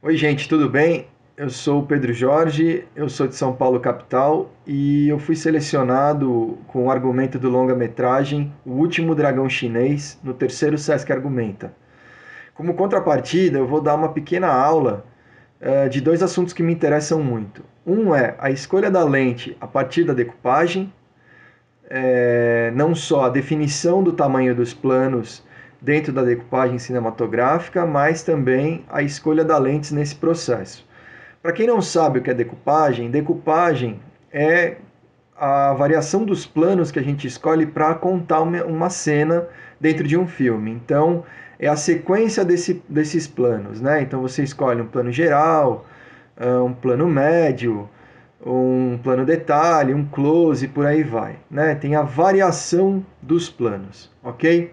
Oi, gente, tudo bem? Eu sou o Pedro Jorge, eu sou de São Paulo, capital, e eu fui selecionado com o argumento do longa-metragem O Último Dragão Chinês no terceiro Sesc Argumenta. Como contrapartida, eu vou dar uma pequena aula de dois assuntos que me interessam muito. Um é a escolha da lente a partir da decupagem, não só a definição do tamanho dos planos dentro da decupagem cinematográfica, mas também a escolha da lentes nesse processo. Para quem não sabe o que é decupagem, decupagem é a variação dos planos que a gente escolhe para contar uma cena dentro de um filme. Então, é a sequência desses planos, né? Então, você escolhe um plano geral, um plano médio, um plano detalhe, um close, por aí vai, né? Tem a variação dos planos, ok?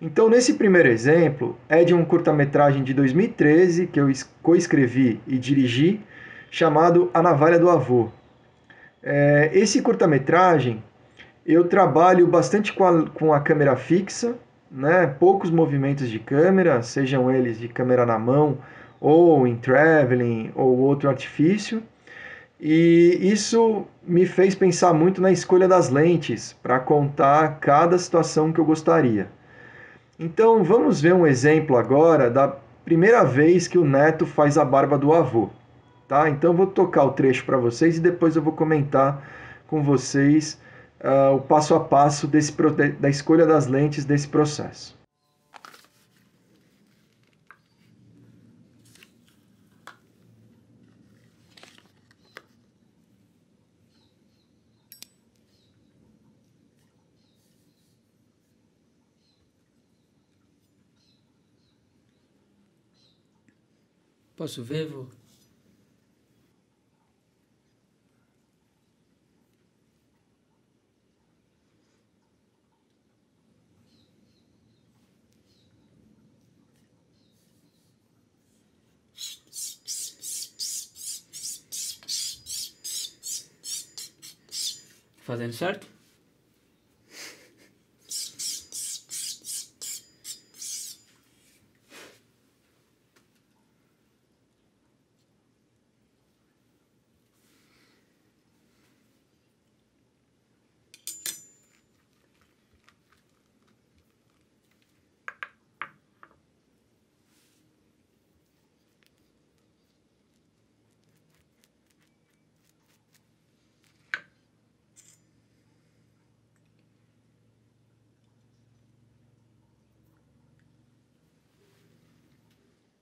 Então, nesse primeiro exemplo, é de um curta-metragem de 2013 que eu coescrevi e dirigi, chamado A Navalha do Avô. Esse curta-metragem eu trabalho bastante com a câmera fixa, né? Poucos movimentos de câmera, sejam eles de câmera na mão, ou em traveling, ou outro artifício. E isso me fez pensar muito na escolha das lentes para contar cada situação que eu gostaria. Então vamos ver um exemplo agora da primeira vez que o neto faz a barba do avô, tá? Então eu vou tocar o trecho para vocês e depois eu vou comentar com vocês o passo a passo da escolha das lentes desse processo. Posso ver, vô? Fazendo certo?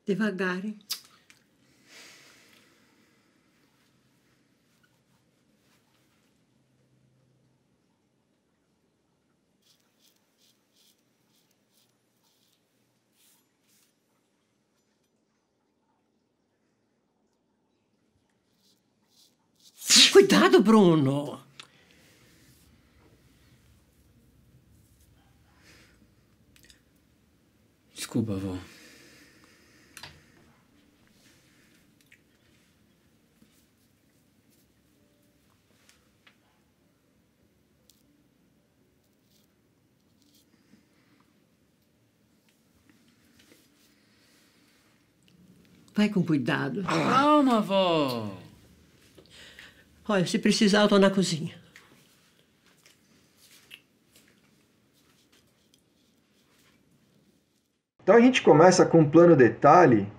Devagar, hein? Cuidado, Bruno! Desculpa, vô. Vai com cuidado. Calma, vó. Olha, se precisar, eu tô na cozinha. Então a gente começa com um plano detalhe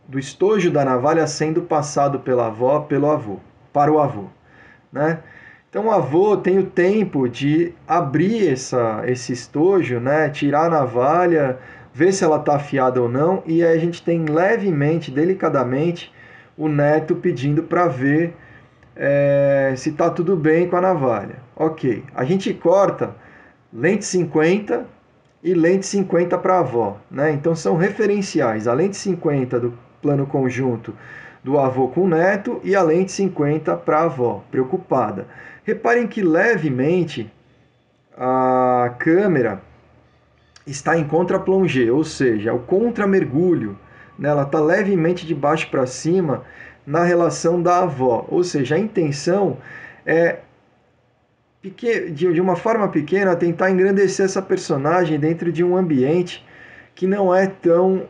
do estojo da navalha sendo passado pela avó pelo avô, para o avô, né? Então o avô tem o tempo de abrir esse estojo, né? Tirar a navalha, ver se ela está afiada ou não, e aí a gente tem levemente, delicadamente, o neto pedindo para ver se está tudo bem com a navalha. Ok, a gente corta lente 50 e lente 50 para a avó, né? Então são referenciais, a lente 50 do plano conjunto do avô com o neto e a lente 50 para a avó, preocupada. Reparem que levemente a câmera está em contra-plongé, ou seja, o contra-mergulho, né? Ela está levemente de baixo para cima na relação da avó, ou seja, a intenção é de uma forma pequena tentar engrandecer essa personagem dentro de um ambiente que não é tão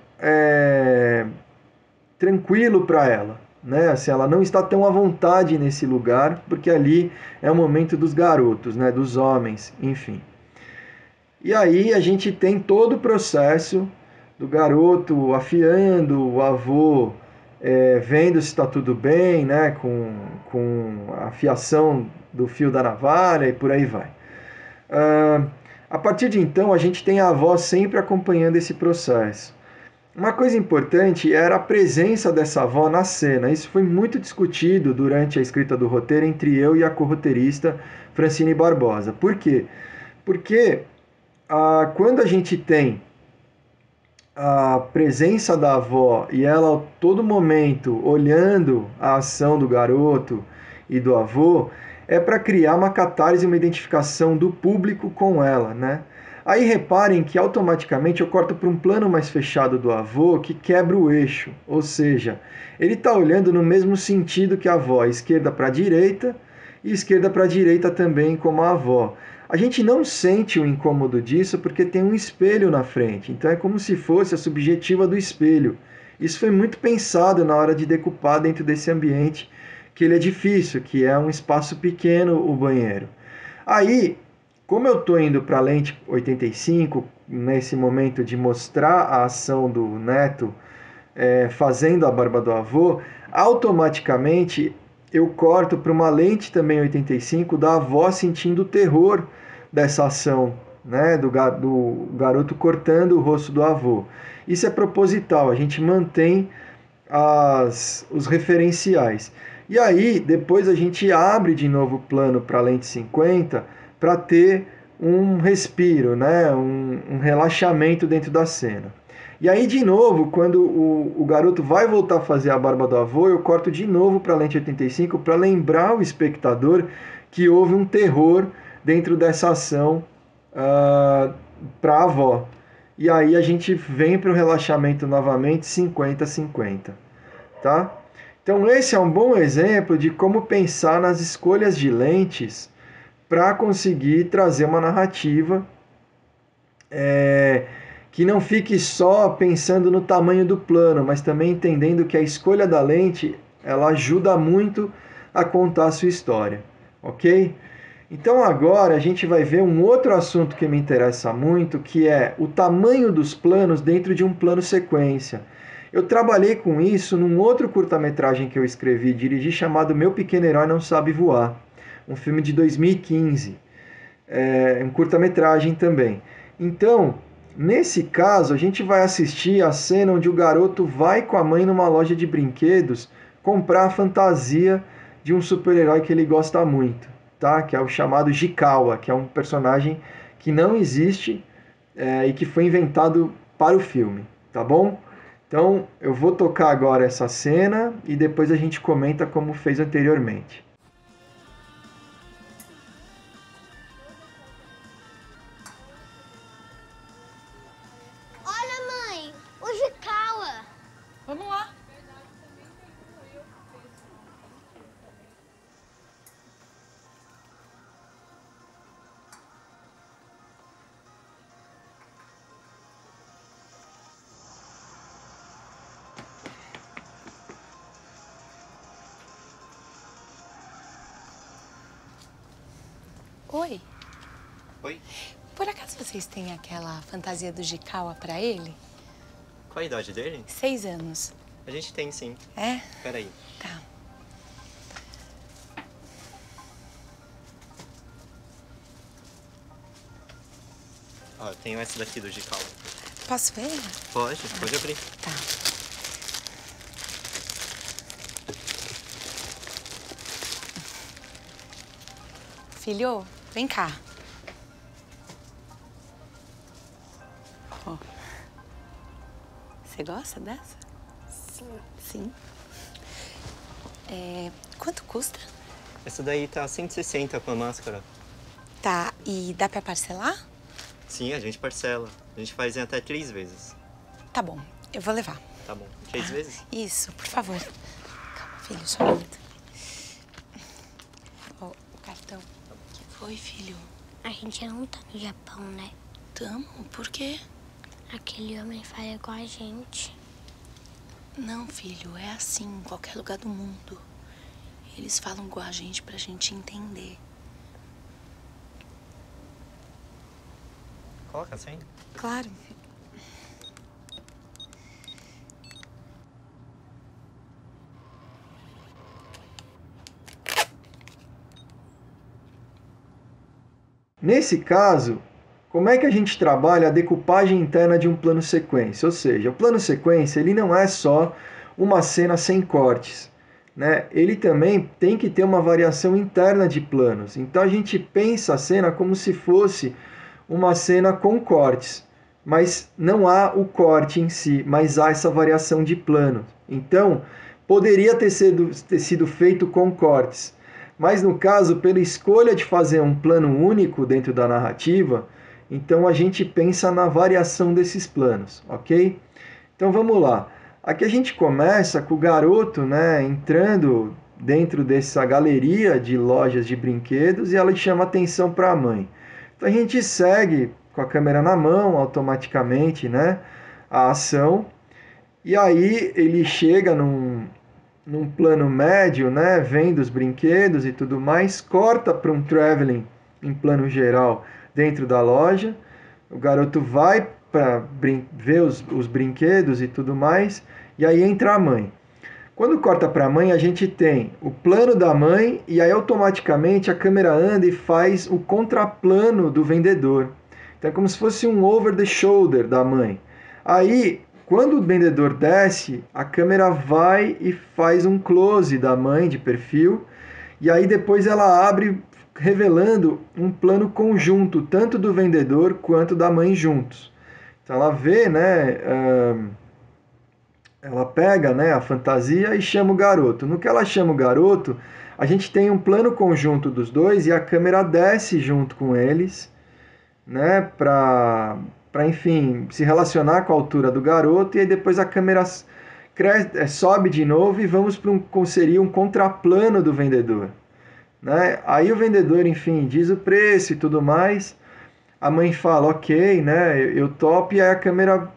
tranquilo para ela, né? Assim, ela não está tão à vontade nesse lugar, porque ali é o momento dos garotos, né? Dos homens, enfim. E aí a gente tem todo o processo do garoto afiando, o avô vendo se está tudo bem, né? Com a afiação do fio da navalha e por aí vai. A partir de então, a gente tem a avó sempre acompanhando esse processo. Uma coisa importante era a presença dessa avó na cena. Isso foi muito discutido durante a escrita do roteiro entre eu e a corroteirista Francine Barbosa. Por quê? Porque quando a gente tem a presença da avó e ela a todo momento olhando a ação do garoto e do avô, é para criar uma catarse e uma identificação do público com ela, né? Aí reparem que automaticamente eu corto para um plano mais fechado do avô que quebra o eixo, ou seja, ele está olhando no mesmo sentido que a avó, esquerda para direita e esquerda para direita também como a avó. A gente não sente o incômodo disso porque tem um espelho na frente, então é como se fosse a subjetiva do espelho. Isso foi muito pensado na hora de decupar dentro desse ambiente, que ele é difícil, que é um espaço pequeno o banheiro. Aí, como eu estou indo para a lente 85, nesse momento de mostrar a ação do neto fazendo a barba do avô, automaticamente eu corto para uma lente também 85 da avó sentindo o terror dessa ação, né, do garoto cortando o rosto do avô. Isso é proposital, a gente mantém os referenciais. E aí, depois a gente abre de novo o plano para a lente 50 para ter um respiro, né, um relaxamento dentro da cena. E aí, de novo, quando o garoto vai voltar a fazer a barba do avô, eu corto de novo para a lente 85 para lembrar o espectador que houve um terror dentro dessa ação para a avó. E aí a gente vem para o relaxamento novamente 50-50, tá? Então esse é um bom exemplo de como pensar nas escolhas de lentes para conseguir trazer uma narrativa que não fique só pensando no tamanho do plano, mas também entendendo que a escolha da lente ela ajuda muito a contar a sua história, ok? Então agora a gente vai ver um outro assunto que me interessa muito, que é o tamanho dos planos dentro de um plano sequência. Eu trabalhei com isso num outro curta-metragem que eu escrevi e dirigi chamado Meu Pequeno Herói Não Sabe Voar, um filme de 2015, um curta-metragem também. Então, nesse caso, a gente vai assistir a cena onde o garoto vai com a mãe numa loja de brinquedos comprar a fantasia de um super-herói que ele gosta muito, tá? Que é o chamado Jikawa, que é um personagem que não existe e que foi inventado para o filme, tá bom? Então, eu vou tocar agora essa cena e depois a gente comenta como fez anteriormente. Olha, mãe, o Jikawa. Vamos lá. Oi. Oi? Por acaso vocês têm aquela fantasia do Jikawa pra ele? Qual a idade dele? 6 anos. A gente tem, sim. É? Peraí. Tá. Ó, eu tenho essa daqui do Jikawa. Posso ver? Pode abrir. Tá. Filho, vem cá. Ó. Você gosta dessa? Sim. Sim. Quanto custa? Essa daí tá 160 com a máscara. Tá, e dá pra parcelar? Sim, a gente parcela. A gente faz em até 3 vezes. Tá bom, eu vou levar. Tá bom. 3 vezes? Isso, por favor. Calma, filho, só um minuto. Ó, o cartão. O que foi, filho? A gente não tá no Japão, né? Tamo? Por quê? Aquele homem fala igual a gente. Não, filho, é assim em qualquer lugar do mundo. Eles falam igual a gente pra gente entender. Coloca assim. Claro. Nesse caso, como é que a gente trabalha a decupagem interna de um plano sequência? Ou seja, o plano sequência ele não é só uma cena sem cortes, né? Ele também tem que ter uma variação interna de planos. Então a gente pensa a cena como se fosse uma cena com cortes, mas não há o corte em si, mas há essa variação de plano. Então, poderia ter sido feito com cortes, mas no caso, pela escolha de fazer um plano único dentro da narrativa, então a gente pensa na variação desses planos, ok? Então vamos lá. Aqui a gente começa com o garoto, né, entrando dentro dessa galeria de lojas de brinquedos e ela chama atenção para a mãe. Então a gente segue com a câmera na mão, automaticamente, né, a ação. E aí ele chega num plano médio, né, vendo os brinquedos e tudo mais, corta para um traveling em plano geral dentro da loja. O garoto vai para ver os brinquedos e tudo mais, e aí entra a mãe. Quando corta para a mãe, a gente tem o plano da mãe e aí automaticamente a câmera anda e faz o contraplano do vendedor. Então é como se fosse um over the shoulder da mãe. Aí, quando o vendedor desce, a câmera vai e faz um close da mãe de perfil, e aí depois ela abre revelando um plano conjunto, tanto do vendedor quanto da mãe juntos. Então ela vê, né, ela pega, né, a fantasia e chama o garoto. No que ela chama o garoto, a gente tem um plano conjunto dos dois e a câmera desce junto com eles, né, para enfim, se relacionar com a altura do garoto, e aí depois a câmera sobe de novo e vamos para seria um contraplano do vendedor, né? Aí o vendedor, enfim, diz o preço e tudo mais, a mãe fala, ok, né, eu topo, e aí a câmera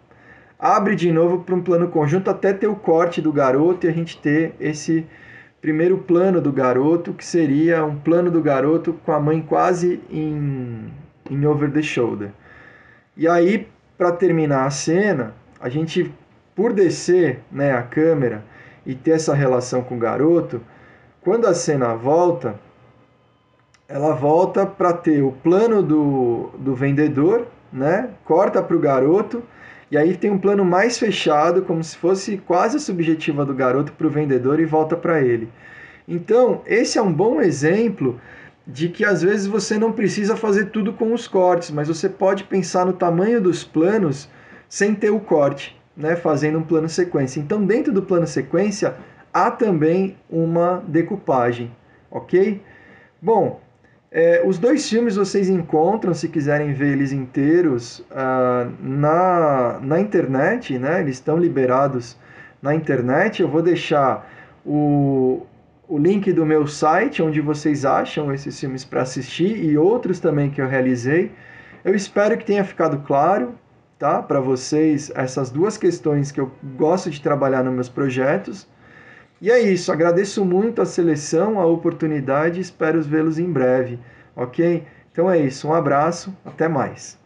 abre de novo para um plano conjunto até ter o corte do garoto e a gente ter esse primeiro plano do garoto, que seria um plano do garoto com a mãe quase em over the shoulder. E aí, para terminar a cena, a gente, por descer, né, a câmera e ter essa relação com o garoto, quando a cena volta, ela volta para ter o plano do vendedor, né, corta para o garoto, e aí tem um plano mais fechado, como se fosse quase a subjetiva do garoto para o vendedor e volta para ele. Então, esse é um bom exemplo de que às vezes você não precisa fazer tudo com os cortes, mas você pode pensar no tamanho dos planos sem ter o corte, né, fazendo um plano sequência. Então, dentro do plano sequência, há também uma decupagem, ok? Bom, os dois filmes vocês encontram, se quiserem ver eles inteiros, na internet, né? Eles estão liberados na internet. Eu vou deixar o link do meu site, onde vocês acham esses filmes para assistir, e outros também que eu realizei. Eu espero que tenha ficado claro, tá, para vocês essas duas questões que eu gosto de trabalhar nos meus projetos. E é isso, agradeço muito a seleção, a oportunidade, espero vê-los em breve, ok? Então é isso, um abraço, até mais.